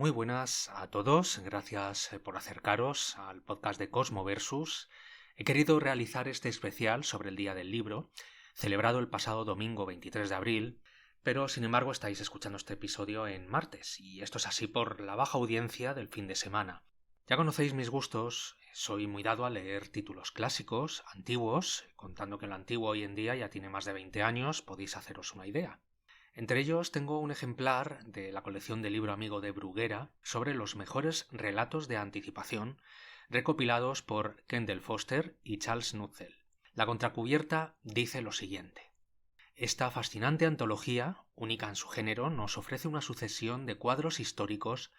Muy buenas a todos, gracias por acercaros al podcast de Cosmoversus. He querido realizar este especial sobre el Día del Libro, celebrado el pasado domingo 23 de abril, pero sin embargo estáis escuchando este episodio en martes, y esto es así por la baja audiencia del fin de semana. Ya conocéis mis gustos, soy muy dado a leer títulos clásicos, antiguos, contando que lo antiguo hoy en día ya tiene más de 20 años, podéis haceros una idea. Entre ellos tengo un ejemplar de la colección del libro amigo de Bruguera sobre los mejores relatos de anticipación recopilados por Kendall Foster y Charles Nutzel. La contracubierta dice lo siguiente. Esta fascinante antología, única en su género, nos ofrece una sucesión de cuadros históricos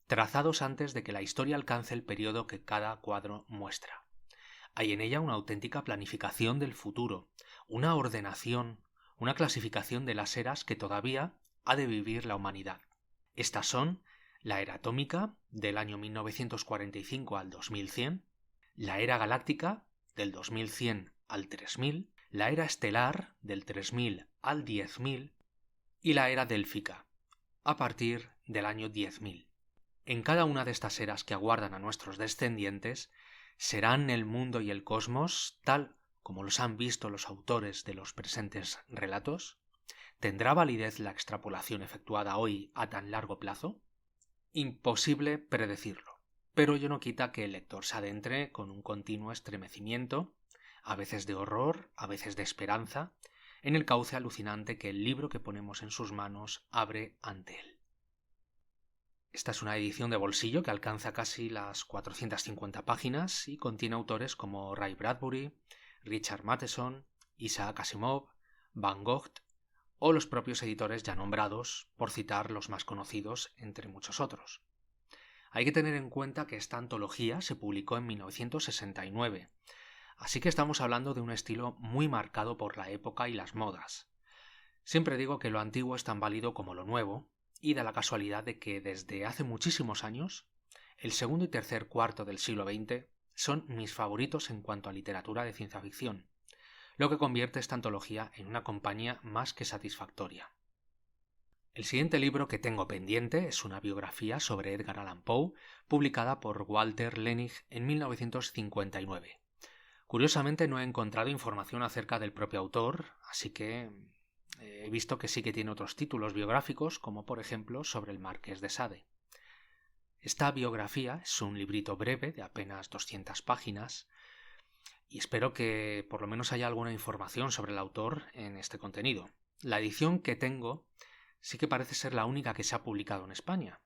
trazados antes de que la historia alcance el periodo que cada cuadro muestra. Hay en ella una auténtica planificación del futuro, una ordenación, una clasificación de las eras que todavía ha de vivir la humanidad. Estas son la era atómica, del año 1945 al 2100, la era galáctica, del 2100 al 3000, la era estelar, del 3000 al 10000, y la era délfica, a partir del año 10000. En cada una de estas eras que aguardan a nuestros descendientes, serán el mundo y el cosmos tal como los han visto los autores de los presentes relatos. ¿Tendrá validez la extrapolación efectuada hoy a tan largo plazo? Imposible predecirlo, pero ello no quita que el lector se adentre con un continuo estremecimiento, a veces de horror, a veces de esperanza, en el cauce alucinante que el libro que ponemos en sus manos abre ante él. Esta es una edición de bolsillo que alcanza casi las 450 páginas y contiene autores como Ray Bradbury, Richard Matheson, Isaac Asimov, Van Gogh o los propios editores ya nombrados, por citar los más conocidos entre muchos otros. Hay que tener en cuenta que esta antología se publicó en 1969, así que estamos hablando de un estilo muy marcado por la época y las modas. Siempre digo que lo antiguo es tan válido como lo nuevo, y da la casualidad de que desde hace muchísimos años, el segundo y tercer cuarto del siglo XX son mis favoritos en cuanto a literatura de ciencia ficción, lo que convierte esta antología en una compañía más que satisfactoria. El siguiente libro que tengo pendiente es una biografía sobre Edgar Allan Poe, publicada por Walter Lenig en 1959. Curiosamente no he encontrado información acerca del propio autor, así que he visto que sí que tiene otros títulos biográficos, como por ejemplo sobre el Marqués de Sade. Esta biografía es un librito breve de apenas 200 páginas y espero que por lo menos haya alguna información sobre el autor en este contenido. La edición que tengo sí que parece ser la única que se ha publicado en España,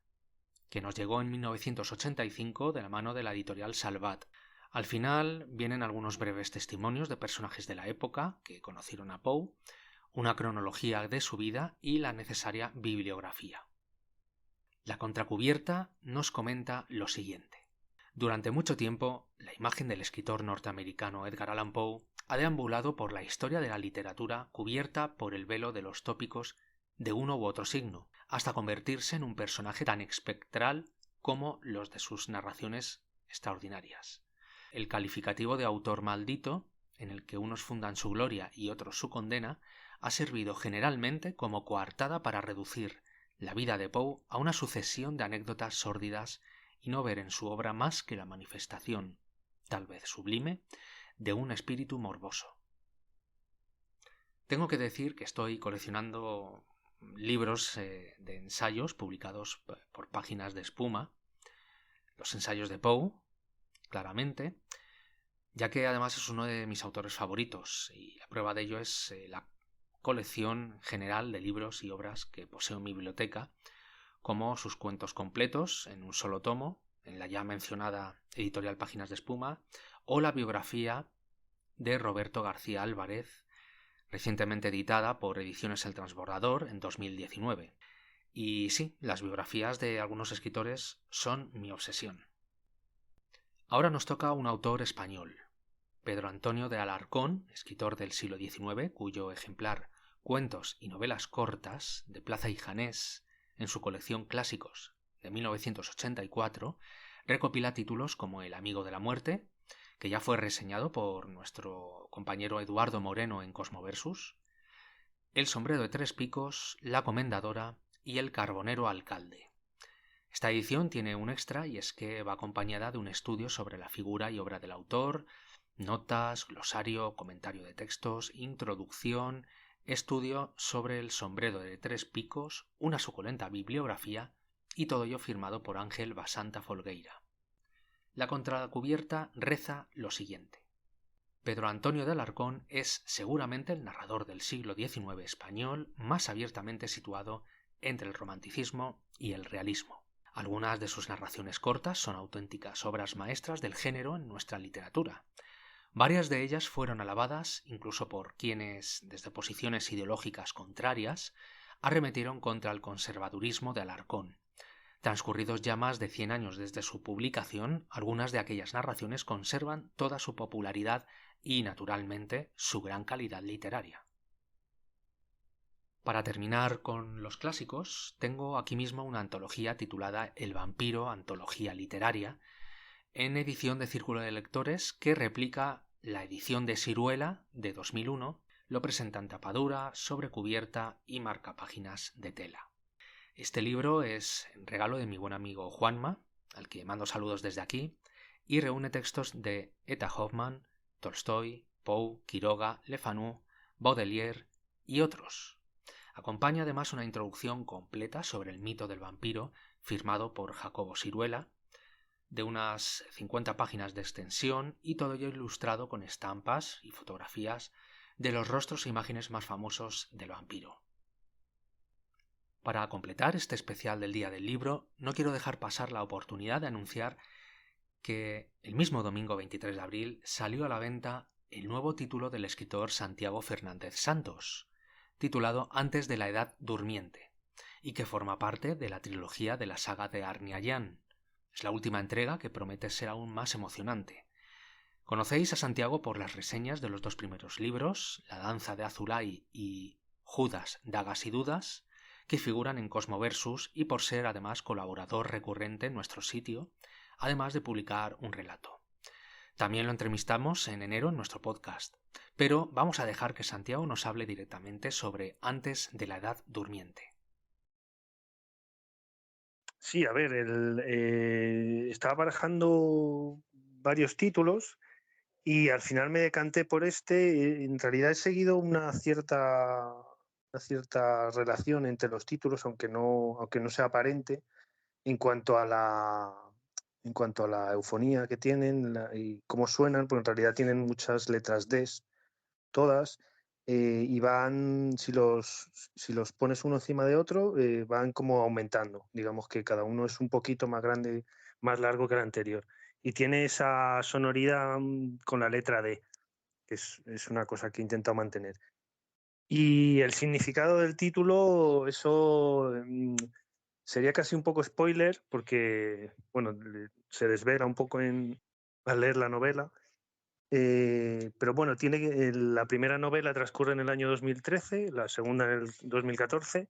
que nos llegó en 1985 de la mano de la editorial Salvat. Al final vienen algunos breves testimonios de personajes de la época que conocieron a Poe, una cronología de su vida y la necesaria bibliografía. La contracubierta nos comenta lo siguiente. Durante mucho tiempo, la imagen del escritor norteamericano Edgar Allan Poe ha deambulado por la historia de la literatura cubierta por el velo de los tópicos de uno u otro signo, hasta convertirse en un personaje tan espectral como los de sus narraciones extraordinarias. El calificativo de autor maldito, en el que unos fundan su gloria y otros su condena, ha servido generalmente como coartada para reducir la vida de Poe a una sucesión de anécdotas sórdidas y no ver en su obra más que la manifestación, tal vez sublime, de un espíritu morboso. Tengo que decir que estoy coleccionando libros de ensayos publicados por Páginas de Espuma, los ensayos de Poe, claramente, ya que además es uno de mis autores favoritos y la prueba de ello es la colección general de libros y obras que poseo en mi biblioteca, como sus cuentos completos en un solo tomo, en la ya mencionada editorial Páginas de Espuma, o la biografía de Roberto García Álvarez, recientemente editada por Ediciones El Transbordador en 2019. Y sí, las biografías de algunos escritores son mi obsesión. Ahora nos toca un autor español, Pedro Antonio de Alarcón, escritor del siglo XIX, cuyo ejemplar Cuentos y novelas cortas de Plaza y Janés, en su colección Clásicos de 1984, recopila títulos como El amigo de la muerte, que ya fue reseñado por nuestro compañero Eduardo Moreno en Cosmoversus, El sombrero de tres picos, La comendadora y El carbonero alcalde. Esta edición tiene un extra y es que va acompañada de un estudio sobre la figura y obra del autor, notas, glosario, comentario de textos, introducción, estudio sobre el sombrero de 3 picos, una suculenta bibliografía y todo ello firmado por Ángel Basanta Folgueira. La contracubierta reza lo siguiente. Pedro Antonio de Alarcón es seguramente el narrador del siglo XIX español más abiertamente situado entre el romanticismo y el realismo. Algunas de sus narraciones cortas son auténticas obras maestras del género en nuestra literatura. Varias de ellas fueron alabadas incluso por quienes, desde posiciones ideológicas contrarias, arremetieron contra el conservadurismo de Alarcón. Transcurridos ya más de 100 años desde su publicación, algunas de aquellas narraciones conservan toda su popularidad y, naturalmente, su gran calidad literaria. Para terminar con los clásicos, tengo aquí mismo una antología titulada El vampiro, antología literaria, en edición de Círculo de Lectores, que replica la edición de Siruela de 2001, lo presenta en tapadura, sobrecubierta y marcapáginas de tela. Este libro es en regalo de mi buen amigo Juanma, al que mando saludos desde aquí, y reúne textos de Eta Hoffmann, Tolstoy, Poe, Quiroga, Le Fanu, Baudelaire y otros. Acompaña además una introducción completa sobre el mito del vampiro, firmado por Jacobo Siruela, de unas 50 páginas de extensión y todo ello ilustrado con estampas y fotografías de los rostros e imágenes más famosos del vampiro. Para completar este especial del Día del Libro, no quiero dejar pasar la oportunidad de anunciar que el mismo domingo 23 de abril salió a la venta el nuevo título del escritor Santiago Fernández Santos, titulado Antes de la Edad Durmiente, y que forma parte de la trilogía de la saga de Arniayán. Es la última entrega que promete ser aún más emocionante. Conocéis a Santiago por las reseñas de los 2 primeros libros, La danza de Azulay y Judas, dagas y dudas, que figuran en Cosmoversus y por ser además colaborador recurrente en nuestro sitio, además de publicar un relato. También lo entrevistamos en enero en nuestro podcast, pero vamos a dejar que Santiago nos hable directamente sobre Antes de la Edad Durmiente. Sí, a ver, estaba barajando varios títulos y al final me decanté por este. En realidad he seguido una cierta relación entre los títulos, aunque no sea aparente, en cuanto a la eufonía que tienen y cómo suenan, porque en realidad tienen muchas letras D, todas, y van, si los pones uno encima de otro, van como aumentando. Digamos que cada uno es un poquito más grande, más largo que el anterior. Y tiene esa sonoridad con la letra D, que es una cosa que he intentado mantener. Y el significado del título, eso sería casi un poco spoiler, porque bueno, se desvela un poco al leer la novela. Pero bueno, la primera novela transcurre en el año 2013, la segunda en el 2014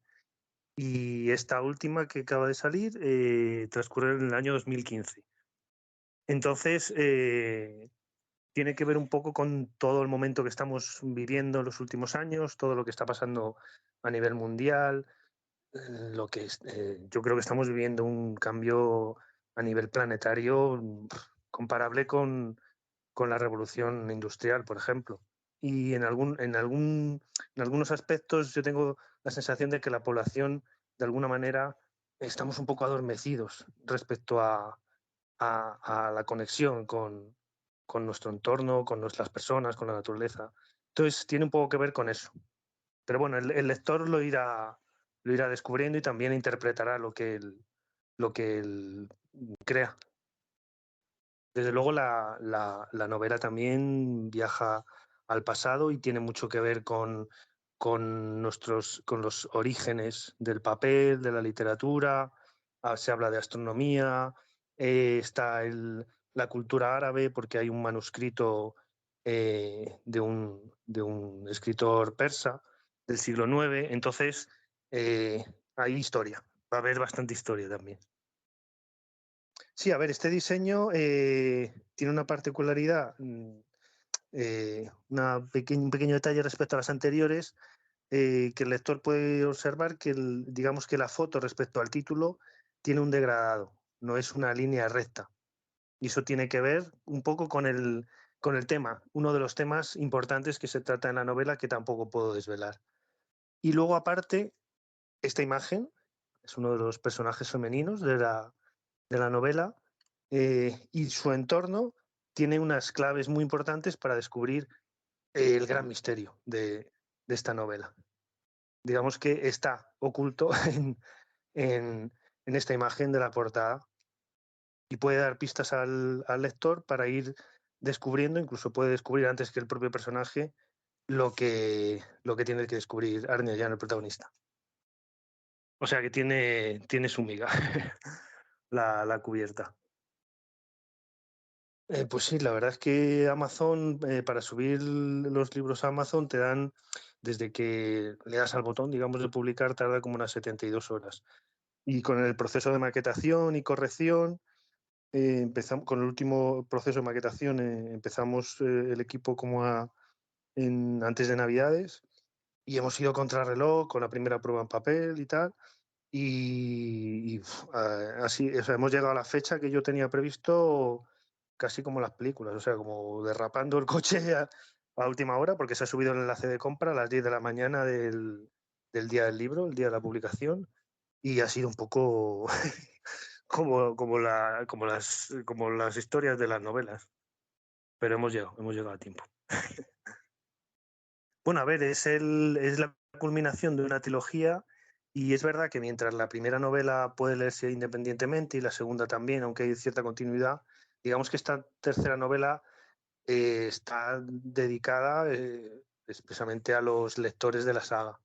y esta última que acaba de salir transcurre en el año 2015. Entonces, tiene que ver un poco con todo el momento que estamos viviendo en los últimos años, todo lo que está pasando a nivel mundial, yo creo que estamos viviendo un cambio a nivel planetario comparable con la revolución industrial, por ejemplo. Y en algunos aspectos yo tengo la sensación de que la población, de alguna manera, estamos un poco adormecidos respecto a la conexión con nuestro entorno, con nuestras personas, con la naturaleza. Entonces tiene un poco que ver con eso. Pero bueno, el lector lo irá descubriendo y también interpretará lo que él crea. Desde luego la novela también viaja al pasado y tiene mucho que ver con los orígenes del papel, de la literatura. Se habla de astronomía, está la cultura árabe porque hay un manuscrito de un escritor persa del siglo IX. Entonces, hay historia, va a haber bastante historia también. Sí, a ver, este diseño tiene una particularidad, un pequeño detalle respecto a las anteriores, que el lector puede observar que, digamos que la foto respecto al título tiene un degradado, no es una línea recta. Y eso tiene que ver un poco con el tema, uno de los temas importantes que se trata en la novela que tampoco puedo desvelar. Y luego, aparte, esta imagen es uno de los personajes femeninos de la novela, y su entorno tiene unas claves muy importantes para descubrir el gran misterio de esta novela. Digamos que está oculto en esta imagen de la portada y puede dar pistas al lector para ir descubriendo, incluso puede descubrir antes que el propio personaje lo que tiene que descubrir Arne Jan, el protagonista. O sea que tiene su miga la cubierta. Pues sí, la verdad es que Amazon, para subir los libros a Amazon, te dan, desde que le das al botón, digamos, de publicar, tarda como unas 72 horas. Y con el proceso de maquetación y corrección, empezamos, con el último proceso de maquetación, empezamos el equipo como antes de Navidades, y hemos ido contrarreloj con la primera prueba en papel y tal. Así, o sea, hemos llegado a la fecha que yo tenía previsto casi como las películas, o sea, como derrapando el coche a última hora, porque se ha subido el enlace de compra a las 10 de la mañana del día del libro, el día de la publicación, y ha sido un poco como las historias de las novelas, pero hemos llegado a tiempo. Bueno, a ver, es la culminación de una trilogía, y es verdad que mientras la primera novela puede leerse independientemente y la segunda también, aunque hay cierta continuidad, digamos que esta tercera novela está dedicada expresamente a los lectores de la saga.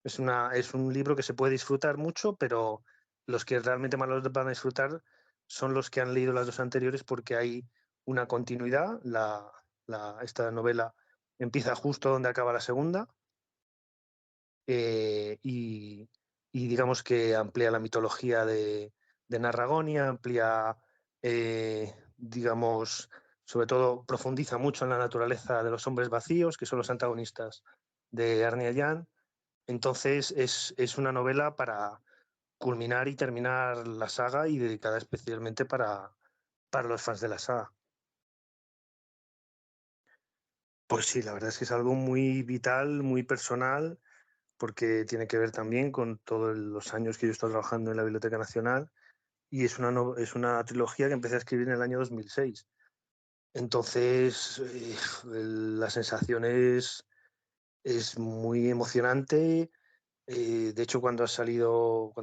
Es un libro que se puede disfrutar mucho, pero los que realmente más los van a disfrutar son los que han leído las dos anteriores, porque hay una continuidad. Esta novela empieza justo donde acaba la segunda, eh, y, y digamos que amplía la mitología de Narragonia, amplía, digamos, sobre todo profundiza mucho en la naturaleza de los hombres vacíos, que son los antagonistas de Arne Jan. Entonces es una novela para culminar y terminar la saga, y dedicada especialmente para los fans de la saga. Pues sí, la verdad es que es algo muy vital, muy personal, porque tiene que ver también con todos los años que yo he estado trabajando en la Biblioteca Nacional, y es una trilogía que empecé a escribir en el año 2006. Entonces, la sensación es muy emocionante. De hecho, ha salido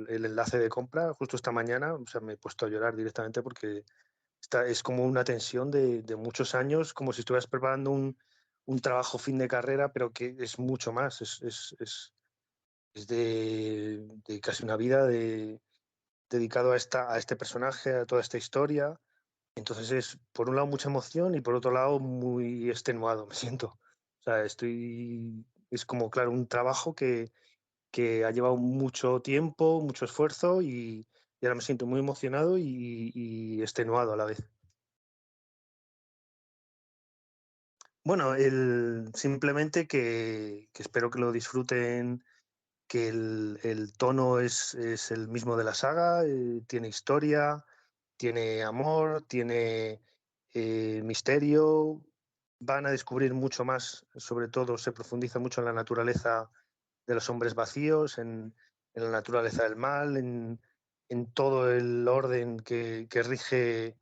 el enlace de compra, justo esta mañana, o sea, me he puesto a llorar directamente, porque es como una tensión de muchos años, como si estuvieras preparando un trabajo fin de carrera, pero que es mucho más, es de casi una vida dedicado a este personaje, a toda esta historia. Entonces es, por un lado, mucha emoción, y por otro lado, muy extenuado me siento. O sea, es como, claro, un trabajo que ha llevado mucho tiempo, mucho esfuerzo, y ahora me siento muy emocionado y extenuado a la vez. Bueno, simplemente que espero que lo disfruten, que el tono es el mismo de la saga, tiene historia, tiene amor, tiene misterio. Van a descubrir mucho más, sobre todo se profundiza mucho en la naturaleza de los hombres vacíos, en la naturaleza del mal, en todo el orden que rige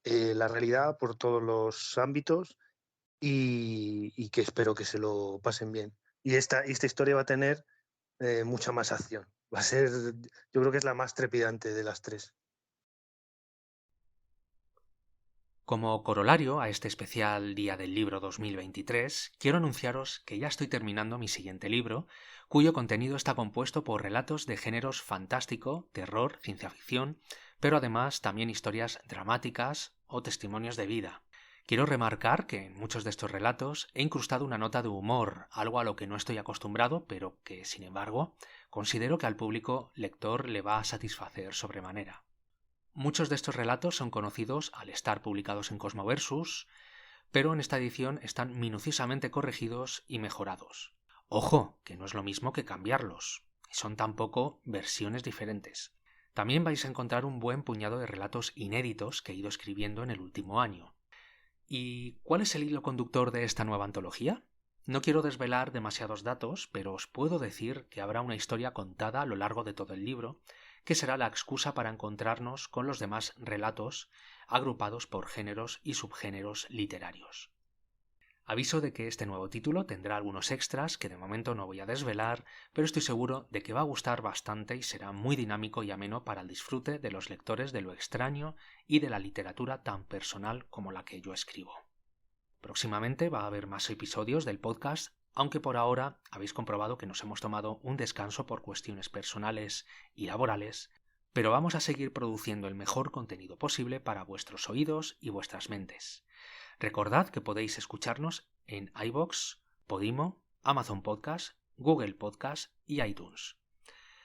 la realidad por todos los ámbitos, y que espero que se lo pasen bien. Y esta historia va a tener mucha más acción. Va a ser, yo creo que es la más trepidante de las tres. Como corolario a este especial Día del Libro 2023, quiero anunciaros que ya estoy terminando mi siguiente libro, cuyo contenido está compuesto por relatos de géneros fantástico, terror, ciencia ficción, pero además también historias dramáticas o testimonios de vida. Quiero remarcar que en muchos de estos relatos he incrustado una nota de humor, algo a lo que no estoy acostumbrado, pero que, sin embargo, considero que al público lector le va a satisfacer sobremanera. Muchos de estos relatos son conocidos al estar publicados en Cosmoversus, pero en esta edición están minuciosamente corregidos y mejorados. Ojo, que no es lo mismo que cambiarlos. Son tampoco versiones diferentes. También vais a encontrar un buen puñado de relatos inéditos que he ido escribiendo en el último año. ¿Y cuál es el hilo conductor de esta nueva antología? No quiero desvelar demasiados datos, pero os puedo decir que habrá una historia contada a lo largo de todo el libro, que será la excusa para encontrarnos con los demás relatos agrupados por géneros y subgéneros literarios. Aviso de que este nuevo título tendrá algunos extras que de momento no voy a desvelar, pero estoy seguro de que va a gustar bastante y será muy dinámico y ameno para el disfrute de los lectores de lo extraño y de la literatura tan personal como la que yo escribo. Próximamente va a haber más episodios del podcast, aunque por ahora habéis comprobado que nos hemos tomado un descanso por cuestiones personales y laborales, pero vamos a seguir produciendo el mejor contenido posible para vuestros oídos y vuestras mentes. Recordad que podéis escucharnos en iVoox, Podimo, Amazon Podcast, Google Podcast y iTunes.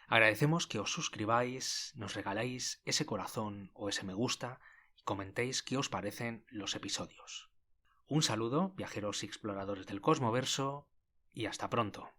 Agradecemos que os suscribáis, nos regaláis ese corazón o ese me gusta y comentéis qué os parecen los episodios. Un saludo, viajeros y exploradores del Cosmoverso, y hasta pronto.